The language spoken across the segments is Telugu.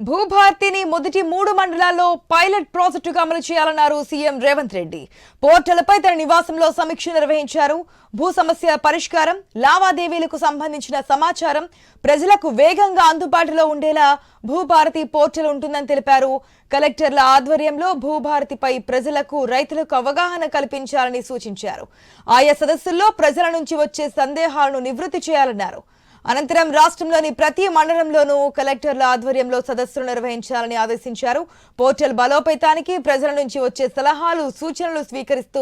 భూభారతిని మొదటి 3 మండలాల్లో పైలట్ ప్రాజెక్టుగా అమలు చేయాలన్నారు సీఎం రేవంత్ రెడ్డి. పోర్టల్పై తన నివాసంలో సమీక్ష నిర్వహించారు. భూ సమస్య పరిష్కారం, లావాదేవీలకు సంబంధించిన సమాచారం ప్రజలకు వేగంగా అందుబాటులో ఉండేలా భూభారతి పోర్టల్ ఉంటుందని తెలిపారు. కలెక్టర్ల ఆధ్వర్యంలో భూభారతిపై ప్రజలకు, రైతులకు అవగాహన కల్పించాలని సూచించారు. ఆయా సదస్సుల్లో ప్రజల నుంచి వచ్చే సందేహాలను నివృత్తి చేయాలన్నారు. అనంతరం రాష్ట్రంలోని ప్రతి మండలంలోనూ కలెక్టర్ల ఆధ్వర్యంలో సదస్సులు నిర్వహించాలని ఆదేశించారు. పోర్టల్ బలోపేతానికి ప్రజల నుంచి వచ్చే సలహాలు, సూచనలు స్వీకరిస్తూ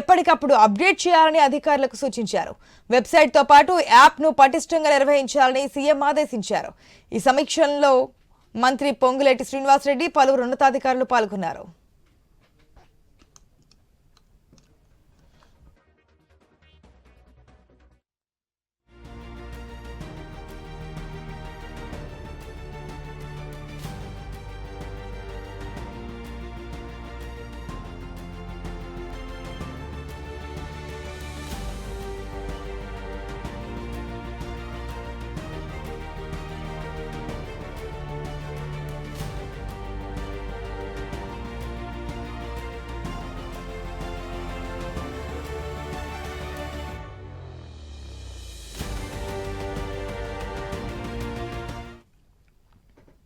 ఎప్పటికప్పుడు అప్డేట్ చేయాలని అధికారులకు సూచించారు. వెబ్సైట్తో పాటు యాప్ను పటిష్టంగా నిర్వహించాలని సీఎం ఆదేశించారు. ఈ సమీక్షలో మంత్రి పొంగులేటి శ్రీనివాసరెడ్డి, పలువురు ఉన్నతాధికారులు పాల్గొన్నారు.